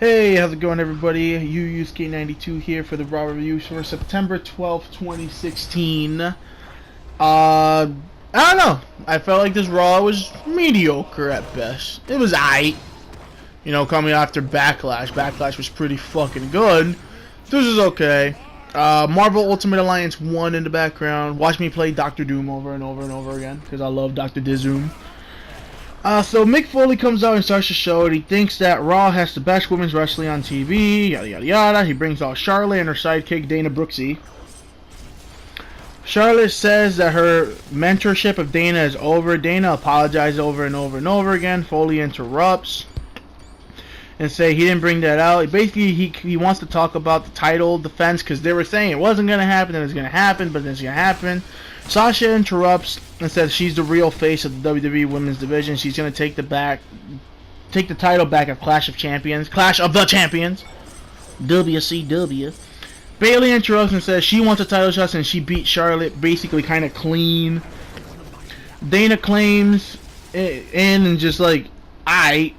Hey, how's it going, everybody? UUSK92 here for the Raw review for September 12th, 2016. I don't know. I felt like this Raw was mediocre at best. It was aight. You know, coming after Backlash. Backlash was pretty fucking good. This is okay. Marvel Ultimate Alliance 1 in the background. Watch me play Doctor Doom over and over and over again, because I love Dr. Dizoom. So Mick Foley comes out and starts to show it. He thinks that Raw has the best women's wrestling on TV, yada yada yada. He brings out Charlotte and her sidekick Dana Brooksy. Charlotte says that her mentorship of Dana is over. Dana apologizes over and over and over again. Foley interrupts and say he didn't bring that out. Basically, he wants to talk about the title defense because they were saying it wasn't going to happen, and it's going to happen, but then it's going to happen. Sasha interrupts and says she's the real face of the WWE Women's Division. She's going to take the title back at Clash of Champions. Clash of the Champions. WCW. Bayley interrupts and says she wants a title shot and she beat Charlotte basically kind of clean. Dana claims in and just like, aight.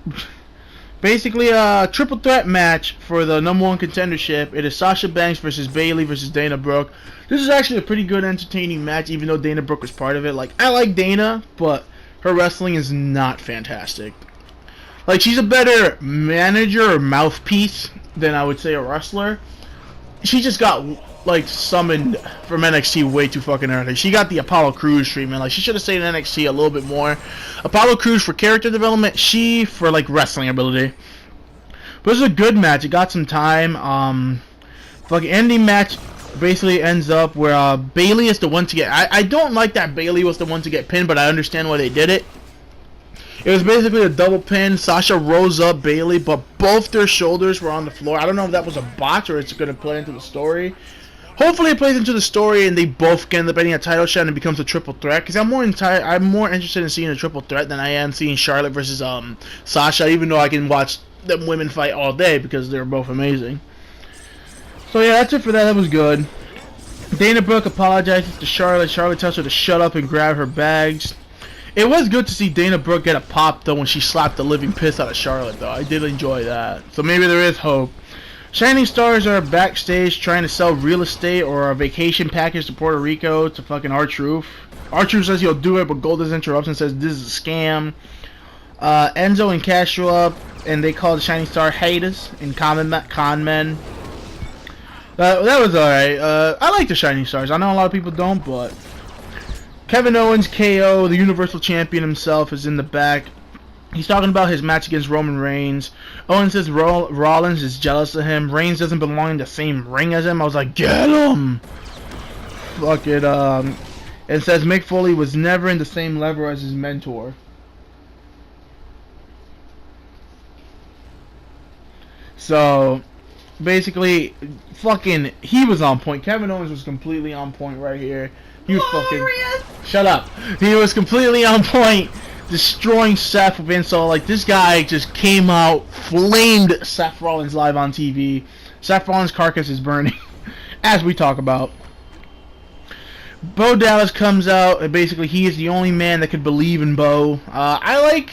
Basically a triple threat match for the #1 contendership. It is Sasha Banks versus Bayley versus Dana Brooke. This is actually a pretty good, entertaining match, even though Dana Brooke was part of it. Like, I like Dana, but her wrestling is not fantastic. Like, she's a better manager or mouthpiece than I would say a wrestler. She just got, like, summoned from NXT way too fucking early. She got the Apollo Crews treatment. Like, she should have stayed in NXT a little bit more. Apollo Crews for character development, she for, like, wrestling ability. But it was a good match. It got some time. Fucking ending match basically ends up where Bayley is the one to get... I don't like that Bayley was the one to get pinned, but I understand why they did it. It was basically a double pin. Sasha rose up Bayley, but both their shoulders were on the floor. I don't know if that was a botch or it's going to play into the story. Hopefully it plays into the story and they both end up getting a title shot and it becomes a triple threat. Because I'm more interested in seeing a triple threat than I am seeing Charlotte versus Sasha, even though I can watch them women fight all day because they're both amazing. So yeah, that's it for that. That was good. Dana Brooke apologizes to Charlotte. Charlotte tells her to shut up and grab her bags. It was good to see Dana Brooke get a pop, though, when she slapped the living piss out of Charlotte, though. I did enjoy that. So maybe there is hope. Shining Stars are backstage trying to sell real estate or a vacation package to Puerto Rico to fucking R-Truth. R-Truth says he'll do it, but Goldust interrupts and says this is a scam. Enzo and Cash show up, and they call the Shining Star haters and con men. That was alright. I like the Shining Stars. I know a lot of people don't, but... Kevin Owens, KO, the Universal Champion himself, is in the back. He's talking about his match against Roman Reigns. Owens says Rollins is jealous of him. Reigns doesn't belong in the same ring as him. I was like, get him! Fuck it. It says Mick Foley was never in the same level as his mentor. So, basically, fucking, he was on point. Kevin Owens was completely on point right here. He was fucking... Shut up. He was completely on point, destroying Seth with insult. Like, this guy just came out, flamed Seth Rollins live on TV. Seth Rollins' carcass is burning, as we talk about. Bo Dallas comes out, and basically he is the only man that could believe in Bo. I like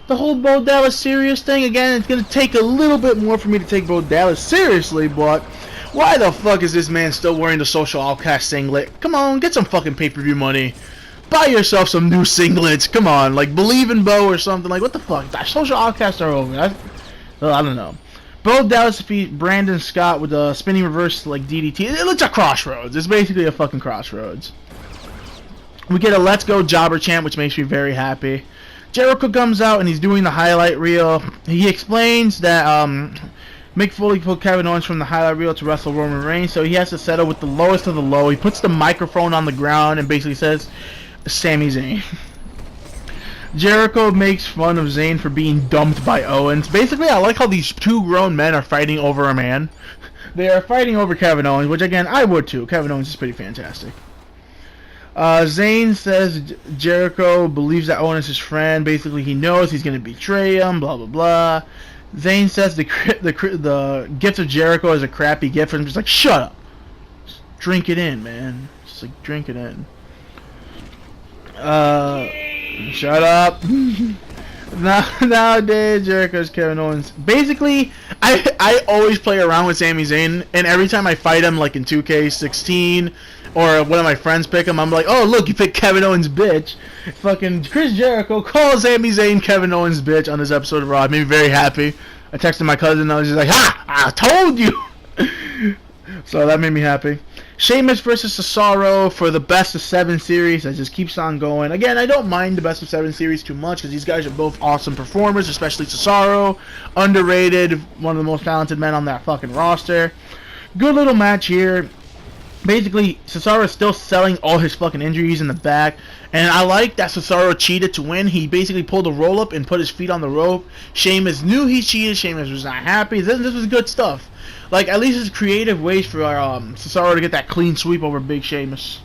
the whole Bo Dallas serious thing. Again, it's going to take a little bit more for me to take Bo Dallas seriously, but... Why the fuck is this man still wearing the Social Outcast singlet? Come on, get some fucking pay-per-view money. Buy yourself some new singlets. Come on, like Believe in Bo or something. Like, what the fuck? That Social Outcasts are over. I don't know. Bo Dallas defeats Brandon Scott with a spinning reverse like DDT. It looks like Crossroads. It's basically a fucking Crossroads. We get a Let's Go Jobber chant, which makes me very happy. Jericho comes out and he's doing the highlight reel. He explains that Mick Foley put Kevin Owens from the highlight reel to wrestle Roman Reigns, so he has to settle with the lowest of the low. He puts the microphone on the ground and basically says, Sami Zayn. Jericho makes fun of Zayn for being dumped by Owens. Basically, I like how these two grown men are fighting over a man. They are fighting over Kevin Owens, which again, I would too. Kevin Owens is pretty fantastic. Zayn says Jericho believes that Owens is his friend. Basically, he knows he's going to betray him, blah, blah, blah. Zayn says the gift of Jericho is a crappy gift, and I'm just like, shut up. Just drink it in, man. Just like, drink it in. Shut up. Nowadays, Jericho's Kevin Owens. Basically, I always play around with Sami Zayn, and every time I fight him, like in 2K16, or one of my friends pick him, I'm like, oh look, you picked Kevin Owens, bitch. Fucking Chris Jericho calls Sami Zayn Kevin Owens, bitch, on this episode of Raw. It made me very happy. I texted my cousin, and I was just like, ha! I told you! So that made me happy. Sheamus versus Cesaro for the best of 7 series. That just keeps on going. Again, I don't mind the best of 7 series too much because these guys are both awesome performers, especially Cesaro. Underrated, one of the most talented men on that fucking roster. Good little match here. Basically, Cesaro is still selling all his fucking injuries in the back. And I like that Cesaro cheated to win. He basically pulled a roll-up and put his feet on the rope. Sheamus knew he cheated. Sheamus was not happy. This was good stuff. Like, at least it's creative ways for Cesaro to get that clean sweep over Big Sheamus.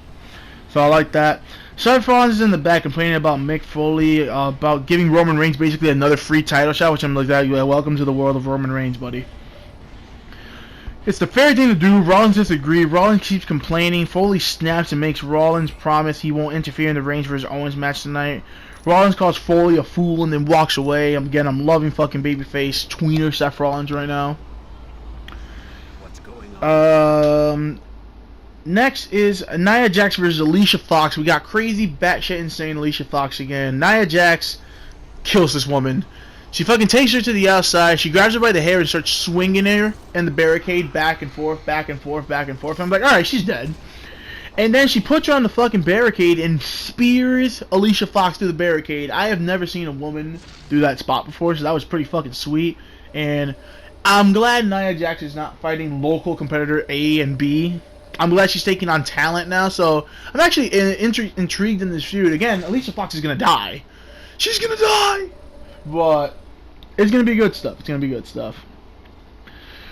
So I like that. Seth Rollins is in the back complaining about Mick Foley, about giving Roman Reigns basically another free title shot, which I'm like, welcome to the world of Roman Reigns, buddy. It's the fair thing to do. Rollins disagrees. Rollins keeps complaining. Foley snaps and makes Rollins promise he won't interfere in the Reigns vs. Owens match tonight. Rollins calls Foley a fool and then walks away. Again, I'm loving fucking babyface tweener Seth Rollins right now. Next is Nia Jax versus Alicia Fox. We got crazy, batshit insane Alicia Fox again. Nia Jax kills this woman. She fucking takes her to the outside. She grabs her by the hair and starts swinging her in the barricade back and forth, back and forth, back and forth. I'm like, alright, she's dead. And then she puts her on the fucking barricade and spears Alicia Fox through the barricade. I have never seen a woman do that spot before, so that was pretty fucking sweet. And I'm glad Nia Jax is not fighting local competitor A and B. I'm glad she's taking on talent now, so I'm actually intrigued in this feud. Again, Alicia Fox is gonna die. She's gonna die! But it's gonna be good stuff. It's gonna be good stuff.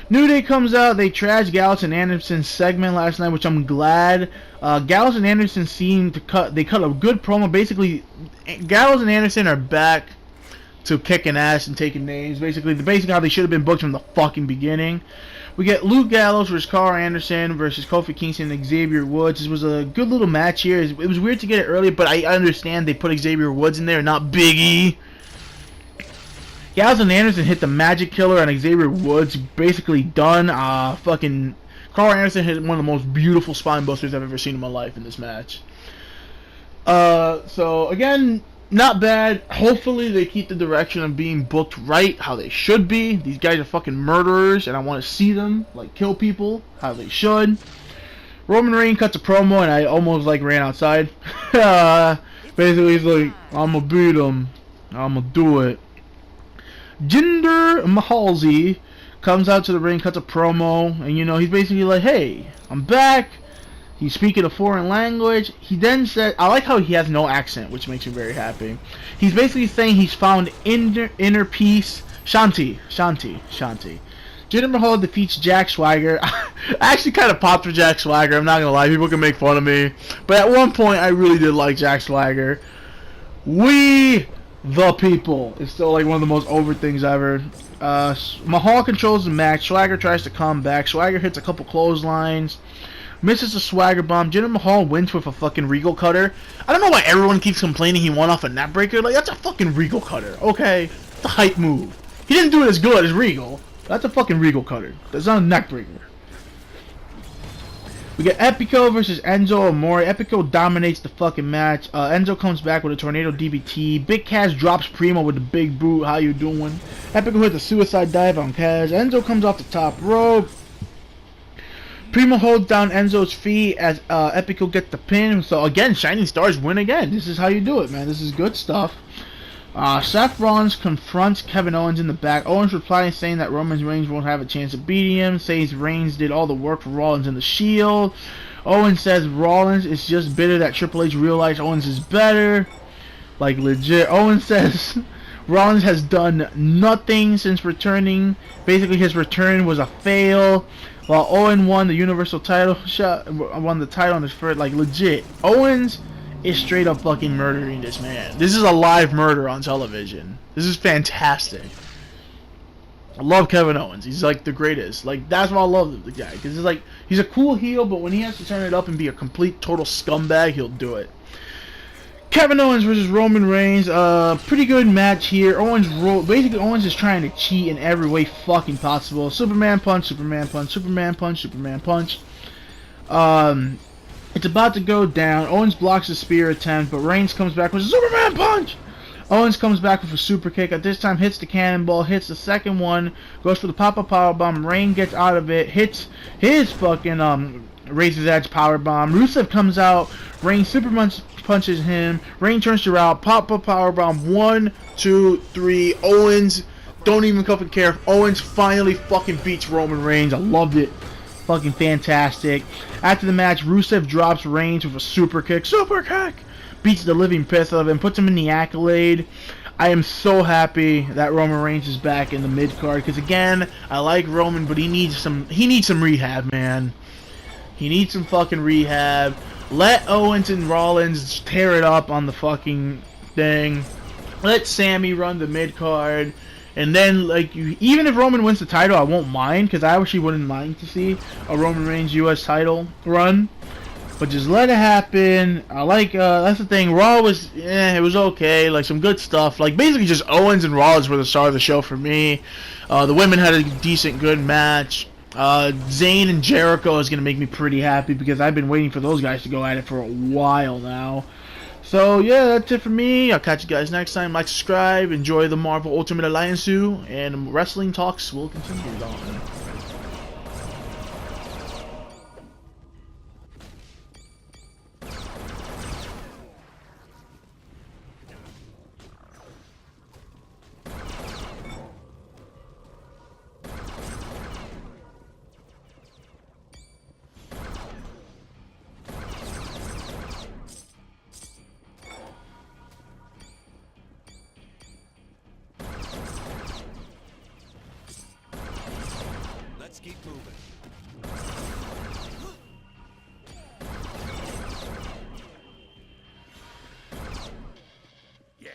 New Day comes out. They trashed Gallows and Anderson's segment last night, which I'm glad. Gallows and Anderson seemed to cut a good promo. Basically, Gallows and Anderson are back to kicking ass and taking names. Basically how they should have been booked from the fucking beginning. We get Luke Gallows versus Carl Anderson versus Kofi Kingston and Xavier Woods. This was a good little match here. It was weird to get it early, but I understand they put Xavier Woods in there, not Big E. Gallows and Anderson hit the Magic Killer on Xavier Woods. Basically done. Fucking Carl Anderson hit one of the most beautiful spine busters I've ever seen in my life in this match. So again, not bad. Hopefully they keep the direction of being booked right, how they should be. These guys are fucking murderers, and I want to see them like kill people how they should. Roman Reigns cuts a promo, and I almost like ran outside. Basically, he's like, "I'ma beat him. I'ma do it." Jinder Mahal comes out to the ring, cuts a promo, and he's basically like, "Hey, I'm back." He's speaking a foreign language. He then said, I like how he has no accent, which makes me very happy. He's basically saying he's found inner peace. Shanti. Jinder Mahal defeats Jack Swagger. I actually kind of popped for Jack Swagger. I'm not going to lie. People can make fun of me. But at one point, I really did like Jack Swagger. We the people. It's still like one of the most over things ever. Mahal controls the match. Swagger tries to come back. Swagger hits a couple clotheslines. Misses a Swagger bomb. Jinder Mahal wins with a fucking Regal Cutter. I don't know why everyone keeps complaining he won off a neckbreaker. Like, that's a fucking Regal Cutter, okay? It's a hype move. He didn't do it as good as Regal. That's a fucking Regal Cutter. That's not a neckbreaker. We get Epico versus Enzo Amore. Epico dominates the fucking match. Enzo comes back with a Tornado DBT. Big Cass drops Primo with the big boot. How you doing? Epico hits a suicide dive on Cass. Enzo comes off the top rope. Primo holds down Enzo's feet as Epico gets the pin. So again, Shining Stars win again. This is how you do it, man. This is good stuff. Seth Rollins confronts Kevin Owens in the back. Owens replies saying that Roman Reigns won't have a chance of beating him. Says Reigns did all the work for Rollins in the Shield. Owens says Rollins is just bitter that Triple H realized Owens is better. Like legit. Owens says Rollins has done nothing since returning. Basically his return was a fail. While Owen won the Universal title won the title on his first, like legit. Owens is straight up fucking murdering this man. This is a live murder on television. This is fantastic. I love Kevin Owens. He's like the greatest. Like, that's why I love the guy. Because it's like, he's a cool heel, but when he has to turn it up and be a complete, total scumbag, he'll do it. Kevin Owens versus Roman Reigns. Pretty good match here. Basically Owens is trying to cheat in every way fucking possible. Superman punch, Superman punch, Superman punch, Superman punch. It's about to go down. Owens blocks the spear attempt, but Reigns comes back with a Superman punch. Owens comes back with a super kick. At this time, hits the cannonball, hits the second one, goes for the pop-up powerbomb. Reigns gets out of it, hits his fucking Razor's Edge powerbomb. Rusev comes out. Reigns super punches him. Reigns turns around, pop-up powerbomb. 1, 2, 3. Owens, don't even fucking care. Owens finally fucking beats Roman Reigns. I loved it. Fucking fantastic. After the match, Rusev drops Reigns with a super kick. Super kick! Beats the living piss out of him, puts him in the accolade. I am so happy that Roman Reigns is back in the mid card because again, I like Roman, but he needs some rehab, man. He needs some fucking rehab. Let Owens and Rollins tear it up on the fucking thing. Let Sammy run the mid card. And then, like, even if Roman wins the title, I won't mind, because I actually wouldn't mind to see a Roman Reigns U.S. title run. But just let it happen. I like, that's the thing, Raw was, it was okay, like, some good stuff. Like, basically just Owens and Rollins were the star of the show for me. The women had a decent, good match. Zayn and Jericho is going to make me pretty happy, because I've been waiting for those guys to go at it for a while now. So, yeah, that's it for me. I'll catch you guys next time. Like, subscribe, enjoy the Marvel Ultimate Alliance 2, and wrestling talks will continue on. Let's keep moving. Yeah.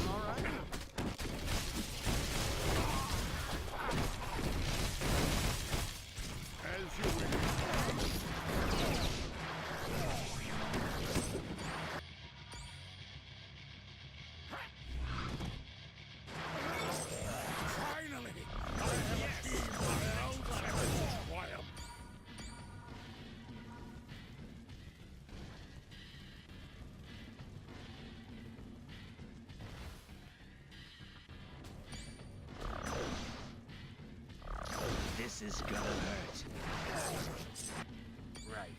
All right. As you wish. This is gonna hurt. Right.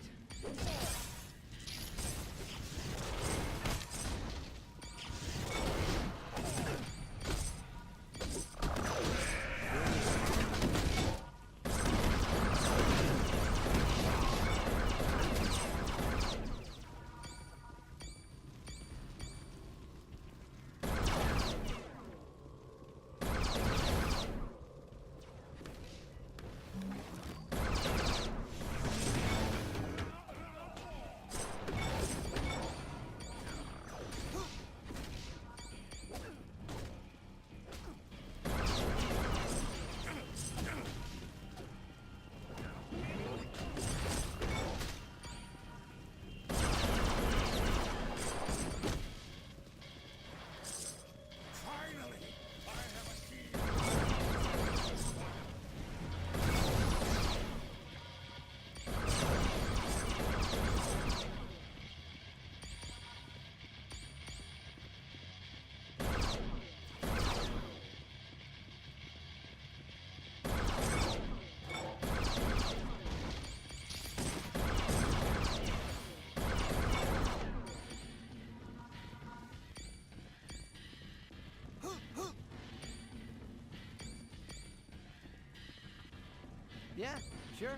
Yeah, sure.